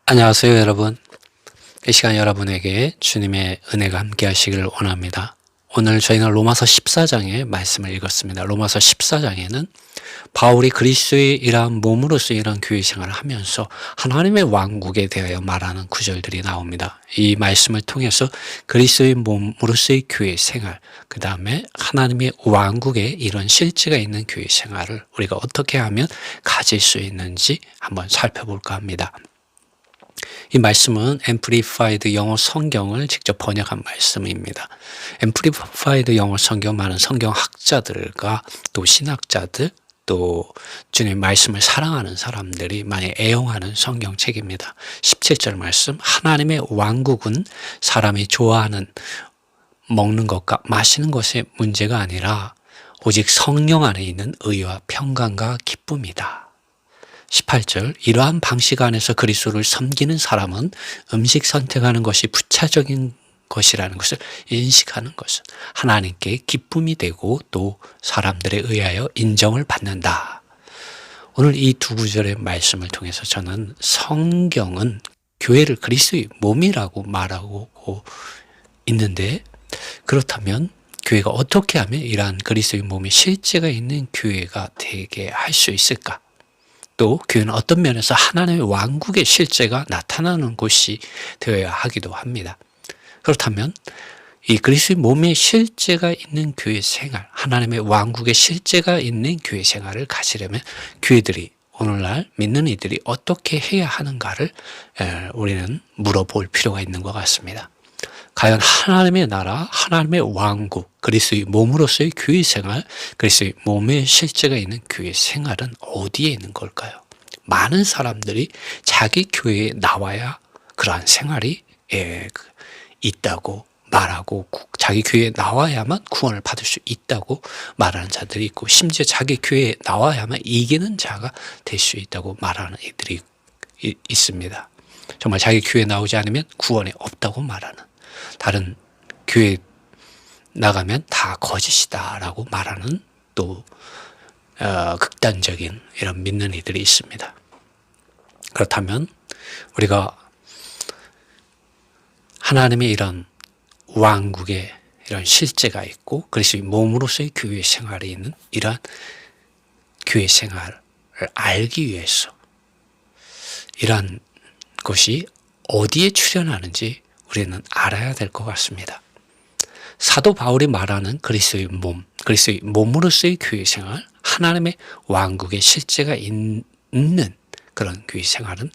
안녕하세요, 여러분. 이 시간 여러분에게 주님의 은혜가 함께 하시기를 원합니다. 오늘 저희는 로마서 14장의 말씀을 읽었습니다. 로마서 14장에는 바울이 그리스도의 이러한 몸으로서 이러한 교회 생활을 하면서 하나님의 왕국에 대하여 말하는 구절들이 나옵니다. 이 말씀을 통해서 그리스도의 몸으로서의 교회 생활, 그 다음에 하나님의 왕국에 이런 실제가 있는 교회 생활을 우리가 어떻게 하면 가질 수 있는지 한번 살펴볼까 합니다. 이 말씀은 앰플리파이드 영어 성경을 직접 번역한 말씀입니다. 앰플리파이드 영어 성경 많은 성경학자들과 또 신학자들 또 주님의 말씀을 사랑하는 사람들이 많이 애용하는 성경책입니다. 17절 말씀, 하나님의 왕국은 사람이 좋아하는 먹는 것과 마시는 것의 문제가 아니라 오직 성령 안에 있는 의와 평강과 기쁨이다. 18절, 이러한 방식 안에서 그리스도를 섬기는 사람은 음식 선택하는 것이 부차적인 것이라는 것을 인식하는 것은 하나님께 기쁨이 되고 또 사람들에 의하여 인정을 받는다. 오늘 이 두 구절의 말씀을 통해서 저는 성경은 교회를 그리스도의 몸이라고 말하고 있는데, 그렇다면 교회가 어떻게 하면 이러한 그리스도의 몸의 실제가 있는 교회가 되게 할 수 있을까? 또 교회는 어떤 면에서 하나님의 왕국의 실제가 나타나는 곳이 되어야 하기도 합니다. 그렇다면 이 그리스도의 몸의 실제가 있는 교회 생활, 하나님의 왕국의 실제가 있는 교회 생활을 가지려면 교회들이 오늘날 믿는 이들이 어떻게 해야 하는가를 우리는 물어볼 필요가 있는 것 같습니다. 과연 하나님의 나라, 하나님의 왕국, 그리스도의 몸으로서의 교회 생활, 그리스도의 몸의 실제가 있는 교회 생활은 어디에 있는 걸까요? 많은 사람들이 자기 교회에 나와야 그러한 생활이 있다고 말하고, 자기 교회에 나와야만 구원을 받을 수 있다고 말하는 자들이 있고, 심지어 자기 교회에 나와야만 이기는 자가 될 수 있다고 말하는 이들이 있습니다. 정말 자기 교회에 나오지 않으면 구원이 없다고 말하는, 다른 교회 나가면 다 거짓이다라고 말하는 또 극단적인 이런 믿는 이들이 있습니다. 그렇다면 우리가 하나님의 이런 왕국의 이런 실제가 있고 그리스도의 몸으로서의 교회 생활이 있는 이러한 교회 생활을 알기 위해서 이러한 것이 어디에 출현하는지 우리는 알아야 될 것 같습니다. 사도 바울이 말하는 그리스도의 몸, 그리스도의 몸으로서의 교회 생활, 하나님의 왕국의 실제가 있는 그런 교회 생활은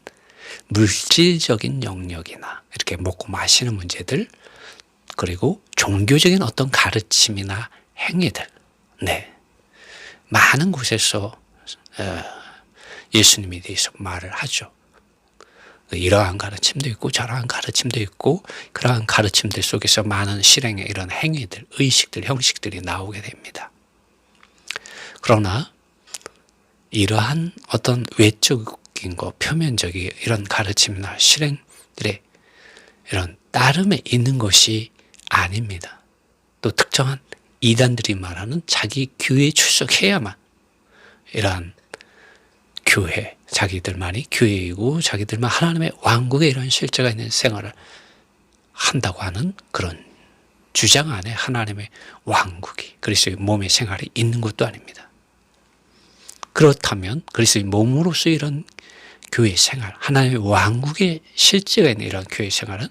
물질적인 영역이나 이렇게 먹고 마시는 문제들, 그리고 종교적인 어떤 가르침이나 행위들, 많은 곳에서 예수님에 대해서 말을 하죠. 이러한 가르침도 있고 저러한 가르침도 있고, 그러한 가르침들 속에서 많은 실행의 이런 행위들, 의식들, 형식들이 나오게 됩니다. 그러나 이러한 어떤 외적인 거, 표면적인 이런 가르침이나 실행들의 이런 따름에 있는 것이 아닙니다. 또 특정한 이단들이 말하는 자기 교회에 출석해야만 이러한 교회, 자기들만이 교회이고 자기들만 하나님의 왕국에 이런 실제가 있는 생활을 한다고 하는 그런 주장 안에 하나님의 왕국이, 그리스도의 몸의 생활이 있는 것도 아닙니다. 그렇다면 그리스도의 몸으로서 이런 교회 생활, 하나님의 왕국의 실제가 있는 이런 교회 생활은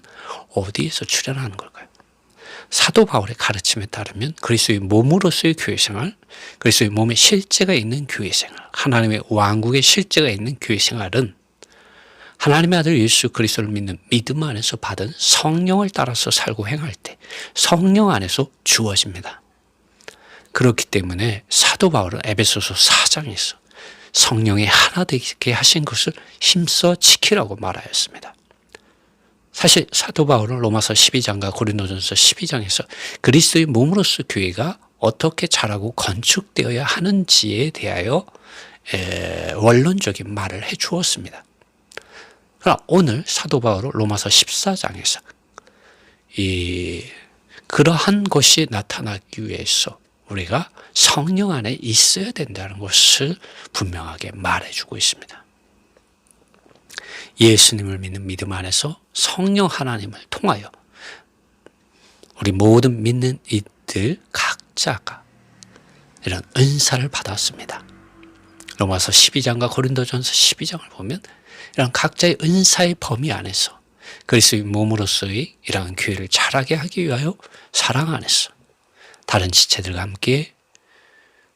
어디에서 출현하는 걸까요? 사도 바울의 가르침에 따르면 그리스도의 몸으로서의 교회 생활, 그리스도의 몸에 실제가 있는 교회 생활, 하나님의 왕국의 실제가 있는 교회 생활은 하나님의 아들 예수 그리스도를 믿는 믿음 안에서 받은 성령을 따라서 살고 행할 때 성령 안에서 주어집니다. 그렇기 때문에 사도 바울은 에베소서 4장에서 성령이 하나 되게 하신 것을 힘써 지키라고 말하였습니다. 사실 사도 바울은 로마서 12장과 고린도전서 12장에서 그리스도의 몸으로서 교회가 어떻게 자라고 건축되어야 하는지에 대하여 원론적인 말을 해 주었습니다. 그러나 오늘 사도 바울은 로마서 14장에서 그러한 것이 나타나기 위해서 우리가 성령 안에 있어야 된다는 것을 분명하게 말해주고 있습니다. 예수님을 믿는 믿음 안에서 성령 하나님을 통하여 우리 모든 믿는 이들 각자가 이런 은사를 받았습니다. 로마서 12장과 고린도전서 12장을 보면 이런 각자의 은사의 범위 안에서 그리스도의 몸으로서의 이러한 교회를 자라게 하기 위하여 사랑 안에서 다른 지체들과 함께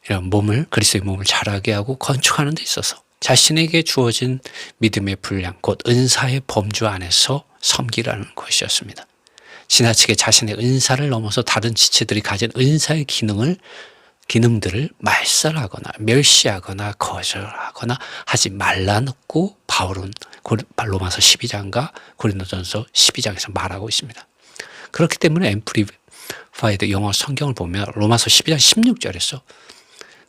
이런 그리스도의 몸을 자라게 하고 건축하는 데 있어서 자신에게 주어진 믿음의 분량, 곧 은사의 범주 안에서 섬기라는 것이었습니다. 지나치게 자신의 은사를 넘어서 다른 지체들이 가진 은사의 기능들을 말살하거나 멸시하거나 거절하거나 하지 말라놓고 바울은 로마서 12장과 고린도전서 12장에서 말하고 있습니다. 그렇기 때문에 앰플리파이드 영어 성경을 보면 로마서 12장 16절에서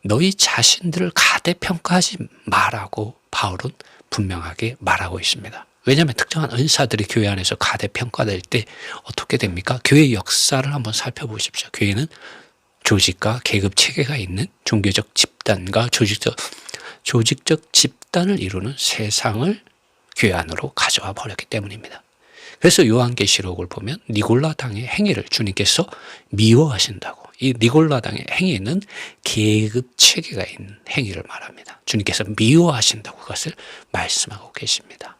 너희 자신들을 가대평가하지 말라고 바울은 분명하게 말하고 있습니다. 왜냐하면 특정한 은사들이 교회 안에서 가대평가될 때 어떻게 됩니까? 교회의 역사를 한번 살펴보십시오. 교회는 조직과 계급 체계가 있는 종교적 집단과 조직적 집단을 이루는 세상을 교회 안으로 가져와 버렸기 때문입니다. 그래서 요한계시록을 보면 니골라당의 행위를 주님께서 미워하신다고. 이 니골라당의 행위는 계급 체계가 있는 행위를 말합니다. 주님께서 미워하신다고 그것을 말씀하고 계십니다.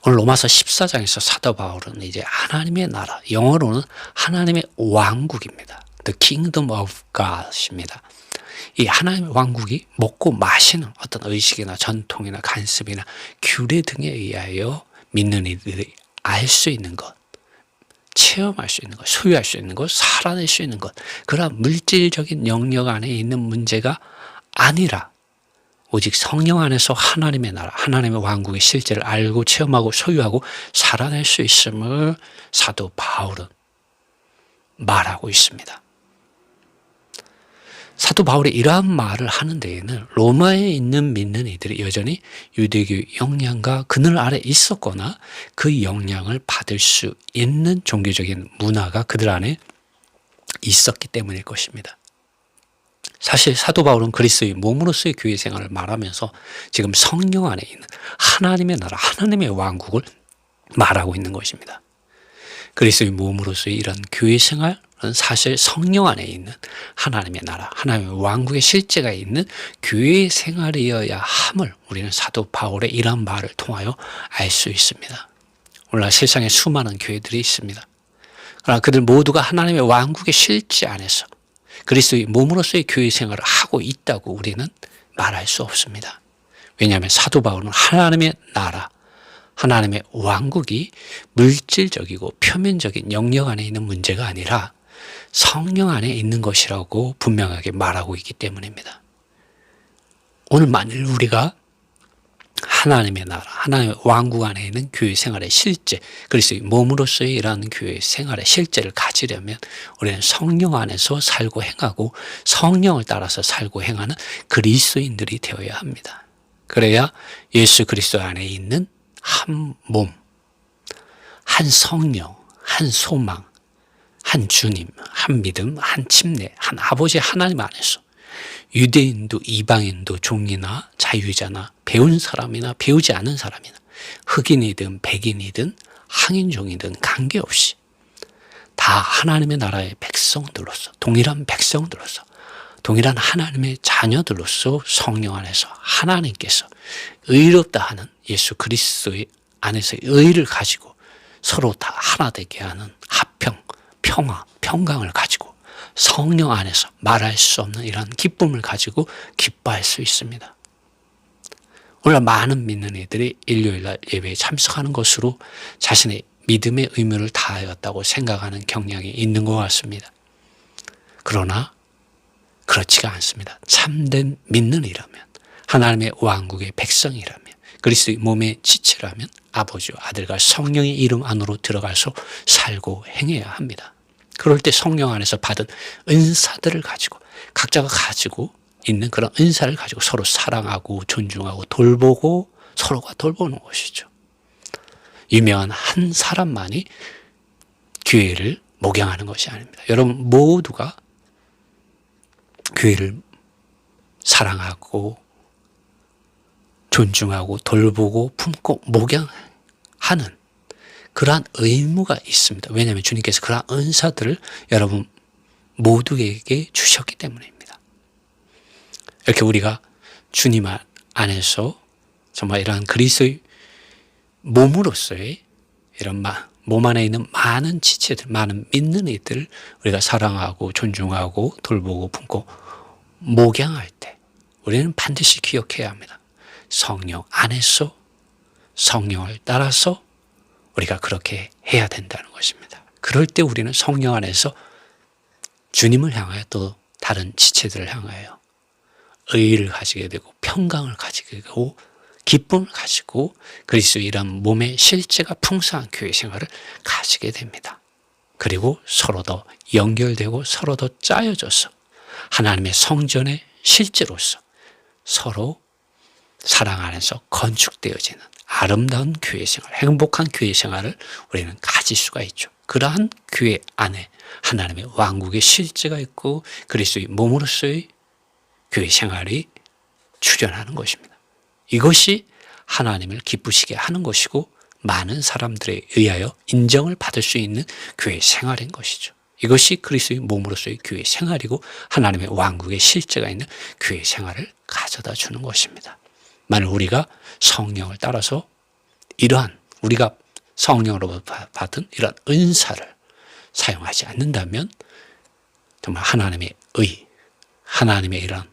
오늘 로마서 14장에서 사도 바울은 이제 하나님의 나라, 영어로는 하나님의 왕국입니다. The Kingdom of God입니다. 이 하나님의 왕국이 먹고 마시는 어떤 의식이나 전통이나 관습이나 규례 등에 의하여 믿는 이들이 알 수 있는 것, 체험할 수 있는 것, 소유할 수 있는 것, 살아낼 수 있는 것, 그러한 물질적인 영역 안에 있는 문제가 아니라 오직 성령 안에서 하나님의 나라, 하나님의 왕국의 실제를 알고 체험하고 소유하고 살아낼 수 있음을 사도 바울은 말하고 있습니다. 사도 바울이 이러한 말을 하는 데에는 로마에 있는 믿는 이들이 여전히 유대교의 영향과 그늘 아래 있었거나 그 영향을 받을 수 있는 종교적인 문화가 그들 안에 있었기 때문일 것입니다. 사실 사도 바울은 그리스도의 몸으로서의 교회 생활을 말하면서 지금 성령 안에 있는 하나님의 나라, 하나님의 왕국을 말하고 있는 것입니다. 그리스도의 몸으로서의 이런 교회 생활은 사실 성령 안에 있는 하나님의 나라, 하나님의 왕국의 실제가 있는 교회 생활이어야 함을 우리는 사도 바울의 이런 말을 통하여 알 수 있습니다. 오늘날 세상에 수많은 교회들이 있습니다. 그러나 그들 모두가 하나님의 왕국의 실제 안에서 그리스도의 몸으로서의 교회 생활을 하고 있다고 우리는 말할 수 없습니다. 왜냐하면 사도 바울은 하나님의 나라, 하나님의 왕국이 물질적이고 표면적인 영역 안에 있는 문제가 아니라 성령 안에 있는 것이라고 분명하게 말하고 있기 때문입니다. 오늘 만일 우리가 하나님의 나라, 하나님의 왕국 안에 있는 교회 생활의 실제, 그리스도의 몸으로서의 이러한 교회 생활의 실제를 가지려면 우리는 성령 안에서 살고 행하고 성령을 따라서 살고 행하는 그리스도인들이 되어야 합니다. 그래야 예수 그리스도 안에 있는 한 몸, 한 성령, 한 소망, 한 주님, 한 믿음, 한 침례, 한 아버지 하나님 안에서 유대인도 이방인도 종이나 자유자나 배운 사람이나 배우지 않은 사람이나 흑인이든 백인이든 항인종이든 관계없이 다 하나님의 나라의 백성들로서 동일한 백성들로서 동일한 하나님의 자녀들로서 성령 안에서 하나님께서 의롭다 하는 예수 그리스도의 안에서의 의를 가지고 서로 다 하나 되게 하는 합평, 평화, 평강을 가지고 성령 안에서 말할 수 없는 이런 기쁨을 가지고 기뻐할 수 있습니다. 오늘 많은 믿는 이들이 일요일날 예배에 참석하는 것으로 자신의 믿음의 의무를 다하였다고 생각하는 경향이 있는 것 같습니다. 그러나 그렇지가 않습니다. 참된 믿는 이라면, 하나님의 왕국의 백성이라면, 그리스도의 몸의 지체라면 아버지와 아들과 성령의 이름 안으로 들어가서 살고 행해야 합니다. 그럴 때 성령 안에서 받은 은사들을 가지고 각자가 가지고 있는 그런 은사를 가지고 서로 사랑하고 존중하고 돌보고 서로가 돌보는 것이죠. 유명한 한 사람만이 교회를 목양하는 것이 아닙니다. 여러분 모두가 교회를 사랑하고 존중하고 돌보고 품고 목양하는 그러한 의무가 있습니다. 왜냐하면 주님께서 그러한 은사들을 여러분 모두에게 주셨기 때문입니다. 이렇게 우리가 주님 안에서 정말 이러한 그리스도의 몸으로서의 이런 몸 안에 있는 많은 지체들, 많은 믿는 이들을 우리가 사랑하고 존중하고 돌보고 품고 목양할 때 우리는 반드시 기억해야 합니다. 성령 안에서 성령을 따라서 우리가 그렇게 해야 된다는 것입니다. 그럴 때 우리는 성령 안에서 주님을 향하여 또 다른 지체들을 향하여 의의를 가지게 되고 평강을 가지게 되고 기쁨을 가지고 그리스도의 이런 몸의 실제가 풍성한 교회 생활을 가지게 됩니다. 그리고 서로 더 연결되고 서로 더 짜여져서 하나님의 성전의 실제로서 서로 사랑 안에서 건축되어지는 아름다운 교회 생활, 행복한 교회 생활을 우리는 가질 수가 있죠. 그러한 교회 안에 하나님의 왕국의 실제가 있고 그리스도의 몸으로서의 교회 생활이 출현하는 것입니다. 이것이 하나님을 기쁘시게 하는 것이고 많은 사람들에 의하여 인정을 받을 수 있는 교회 생활인 것이죠. 이것이 그리스도의 몸으로서의 교회 생활이고 하나님의 왕국의 실제가 있는 교회 생활을 가져다 주는 것입니다. 만일 우리가 성령을 따라서 이러한 우리가 성령으로부터 받은 이러한 은사를 사용하지 않는다면 정말 하나님의 하나님의 이러한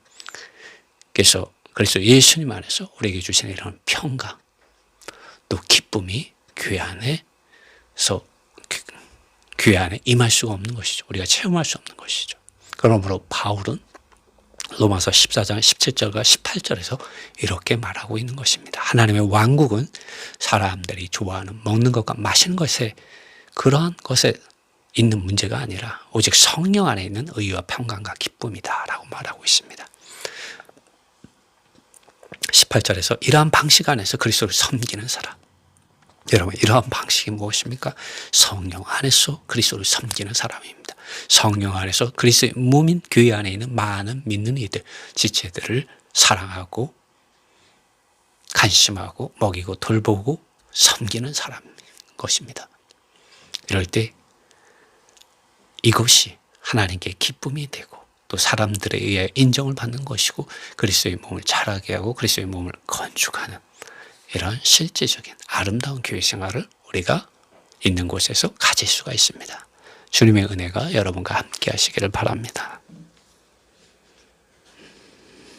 그래서 예수님 안에서 우리에게 주시는 이런 평강 또 기쁨이 교회 안에 임할 수가 없는 것이죠. 우리가 체험할 수 없는 것이죠. 그러므로 바울은 로마서 14장 17절과 18절에서 이렇게 말하고 있는 것입니다. 하나님의 왕국은 사람들이 좋아하는 먹는 것과 마시는 것에 그러한 것에 있는 문제가 아니라 오직 성령 안에 있는 의와 평강과 기쁨이다 라고 말하고 있습니다. 18절에서 이러한 방식 안에서 그리스도를 섬기는 사람. 여러분 이러한 방식이 무엇입니까? 성령 안에서 그리스도를 섬기는 사람입니다. 성령 안에서 그리스도의 몸인 교회 안에 있는 많은 믿는 이들, 지체들을 사랑하고 관심하고 먹이고 돌보고 섬기는 사람인 것입니다. 이럴 때 이것이 하나님께 기쁨이 되고 또 사람들에 의해 인정을 받는 것이고 그리스도의 몸을 자라게 하고 그리스도의 몸을 건축하는 이런 실제적인 아름다운 교회 생활을 우리가 있는 곳에서 가질 수가 있습니다. 주님의 은혜가 여러분과 함께 하시기를 바랍니다.